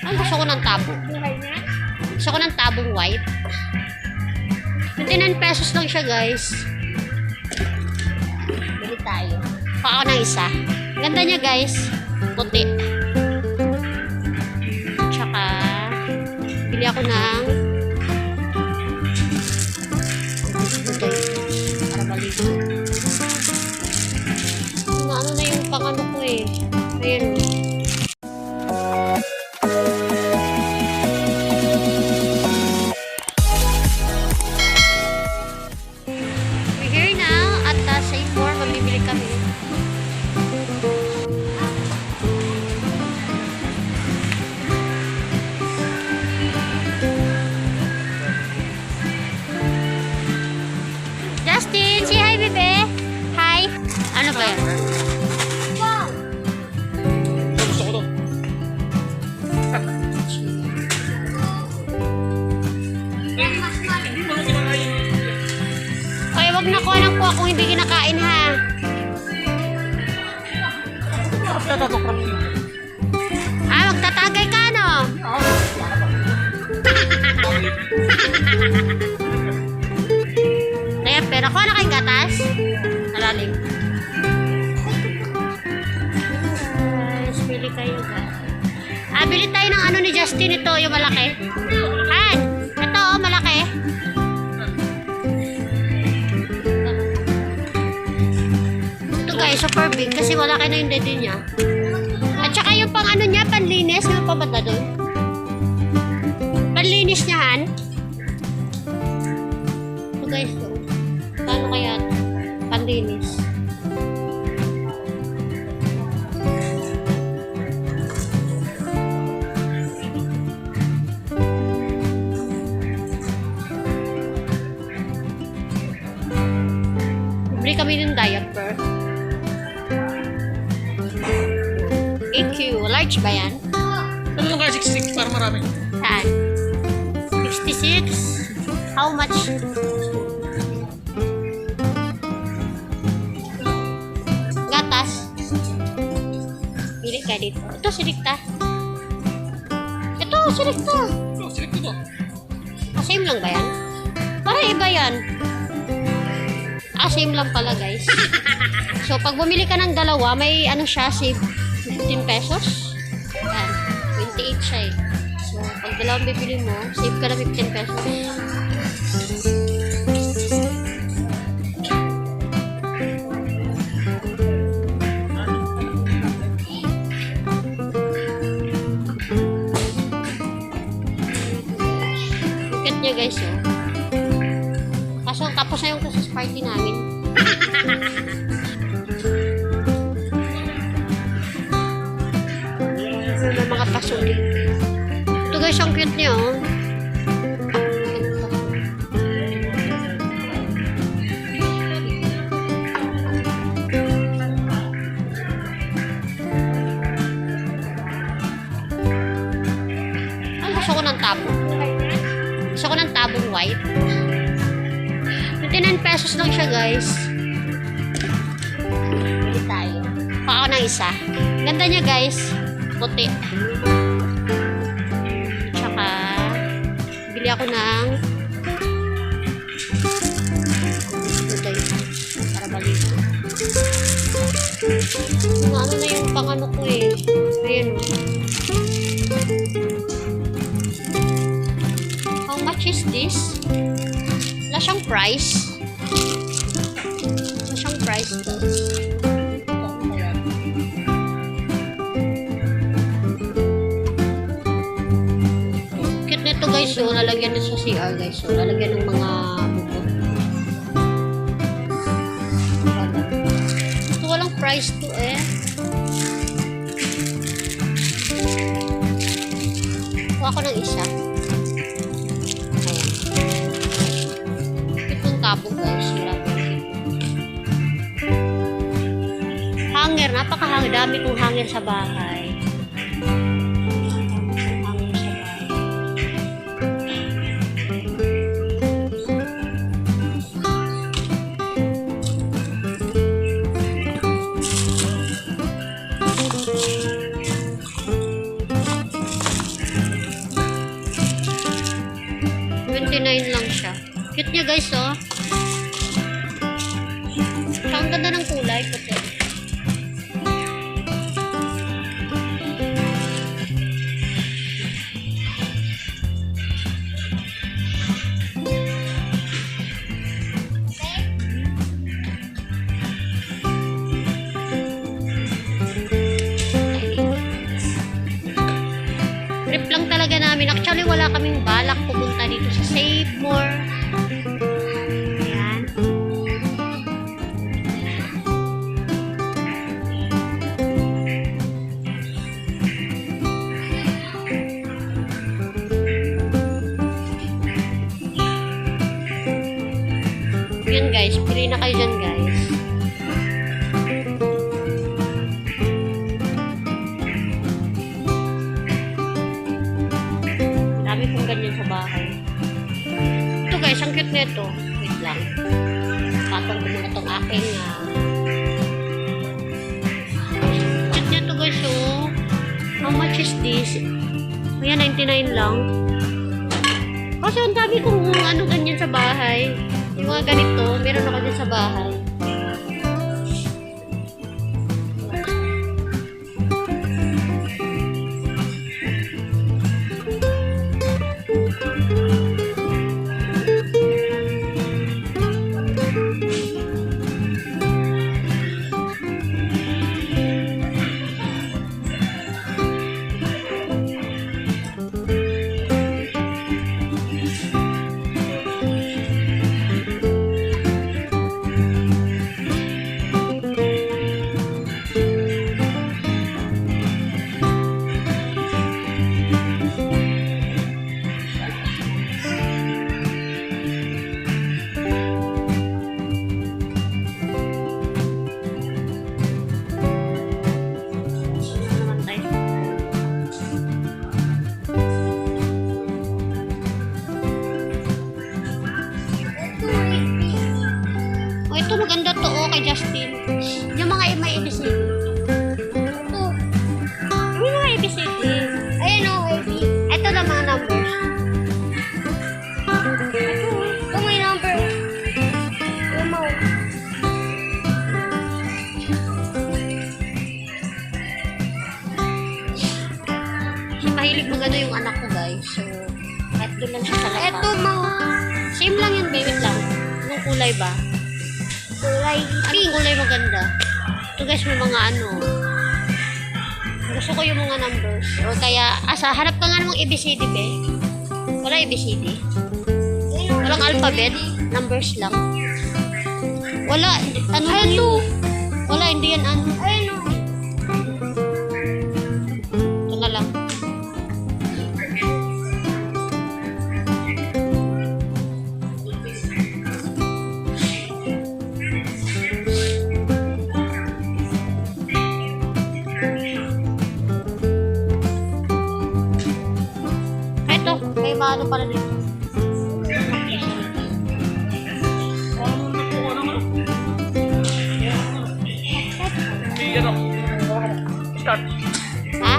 Gusto ko ng tabo. Gusto ko ng tabong white. 29 pesos lang siya, guys. Bili tayo. Paka ako ng isa. Ganda niya, guys. Puti. Tsaka, bili ako ng puti. Para baligo. Ano na yung pangano ko eh. Ayan. We're here now at sa Ipor. Mamimili kami. Justin, say hi, bebe. Hi. Ano ba yan? Gusto ko to. Hindi mo kinakain. Okay, wag na kuha ng kuha kung hindi kinakain, ha? Magtatagay ka, no? Kaya, pero kuha na kayong gatas. Nalalim. Guys, bili kayo, guys. Bili tayo ng ano ni Justin ito, yung malaki. Han, ito, oh, malaki. Ito guys, super big kasi malaki na yung dede niya. At saka yung pang ano niya, panlinis. Ano pa ba na doon? Panlinis niya, Han. Ito guys, ito. Paano kaya panlinis? Bili kami ng diaper. EQ. Large ba yan? Ano lang kaya 66 para marami? Saan? 66? How much? Gatas? Pili ka dito. Ito, silikta. Ito, silikta. Oh, select ko to. Same lang ba yan? Para iba yan. Same lang pala, guys. So, pag bumili ka ng dalawa, may ano siya, save 15 pesos. Yan. 28 siya eh. So, pag dalawang bibili mo, save ka na 15 pesos. Look at niya, guys, oh. Kaso, tapos na yung Christmas party namin. May mga pasulit. Ito guys, ang cute niya, oh. Gusto ko ng tabo. Gusto ko ng tabong white. 29 pesos lang siya, guys. Bili tayo. Paka ako ng isa. Ganda niya, guys. Puti. Tsaka, bili ako ng ito yun. Para baligo. Ano na yung pangano ko eh. Ayan o. How much is this? Wala siyang price. Wala siyang price to. Cute nito guys, so lalagyan nito sa CR guys. So lalagyan ng mga bubot. Ito walang price to eh. Kuha ko ng isa. Tabo guys, hanger, napakahanger, dami kong hanger sa bahay. Hanger sa bahay. $1.99 lang siya. Cute niya guys, oh. Tsaka ang ganda ng kulay, puti. Trip lang talaga namin. Actually, wala kaming balak pupunta dito sa Save More. Ayan. Yan guys, pili na kayo dyan guys. Dami kong ganyan sa bahay. Ito guys, ang cute nito. Wait lang. Patong ko muna itong aking cute nito guys, oh. How much is this? Ayan, 99 lang. Kasi ang dami kong ano ganyan sa bahay. Yung mga ganito, meron ako dyan sa bahay. Oh, ito maganda to, oh, kay Justin. Yung mga may ABCD. Ito. May mga ABCD. Ayun, oh, AB. Ito lang mga numbers. Ito may number. Yung mga. So, mahilig magano yung anak ko, guys. So, kahit doon lang siya sa labas. Ito, mga. Same lang yun, baby lang. Anong kulay ba? Kulay pink. Kulay maganda. Ito guys, may mga ano. Gusto ko yung mga numbers. O kaya, hanap ka nga namang ABCD, be. Wala ABCD. Walang alphabet. Numbers lang. Wala. Ano yan yun? Wala, hindi yan ano. Ayun. Ito na lang. May mga ano pala dito. Start. Ha?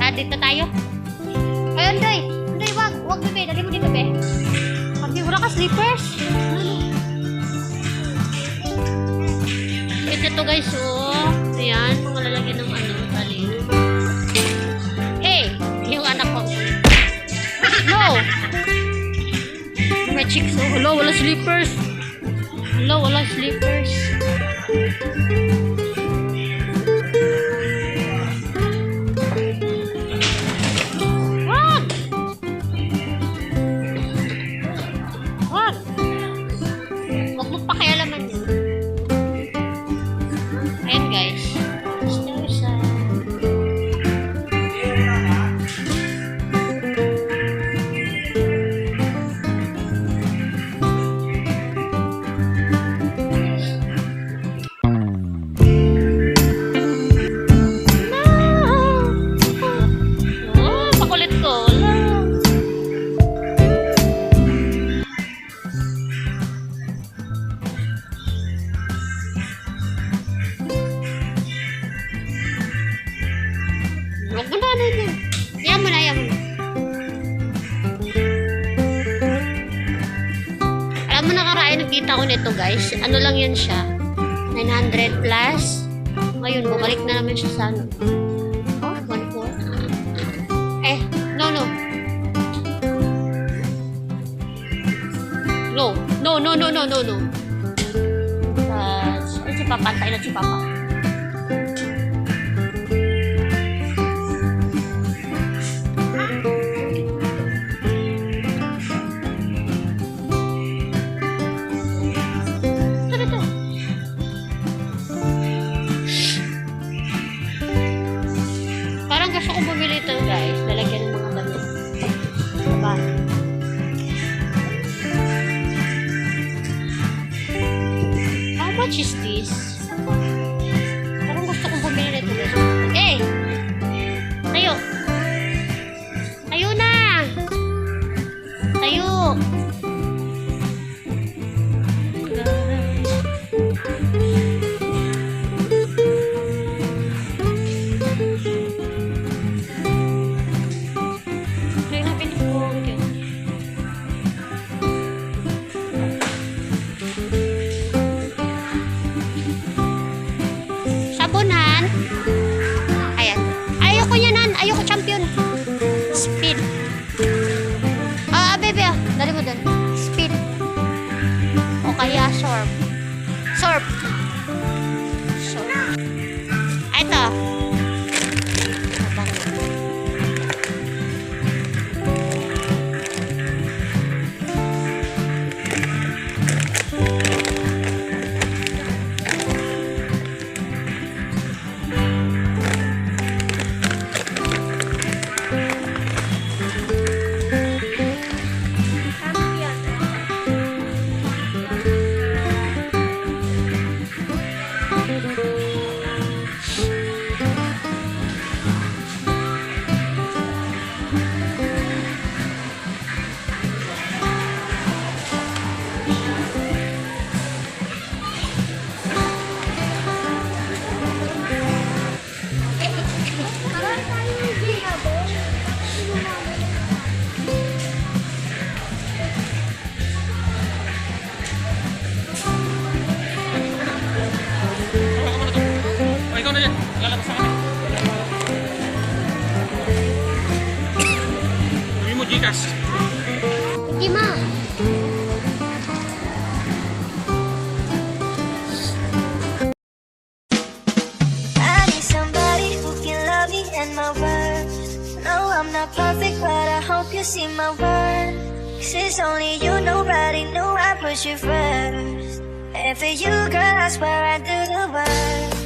Dito tayo? Ayun, Doy. Doy, wag bebe. Dali mo dito, be. Pati wala ka slippers. Ito guys, oh. Ayan, mga lalagyan ng ano, tali. Hey, yung anak ko. No! May chicks, oh. Hello, wala slippers. Hello, wala slippers. What? What? Huwag mo pakialaman yun. Ayan guys. nakita ko nito guys, ano lang yan siya, 900 plus. Ngayon, bumalik na naman siya sa ano. Oh, 1.4. Eh, no. No. Si Papa, tayo na si Papa. Parang gusto kong bumili ito guys. Lalagyan ng mga damit. Diba? How much is this? Parang gusto kong bumili nito guys. Eh! Tayo! Tayo na! Tayo! Sabunan. Ayan. Ayoko yan, ayoko champion. Speed. Bebe, dali mo dun. Speed. O kaya surf. Surf. Ito. Ikaw na yan. Lalabas na kami. Uwi mo, Gcash. Hindi ma. I need somebody who can love me and my worth. No, I'm not perfect, but I hope you see my worth. 'Cause it's only you, nobody knew I put you first. And for you, girl, I swear I do the work.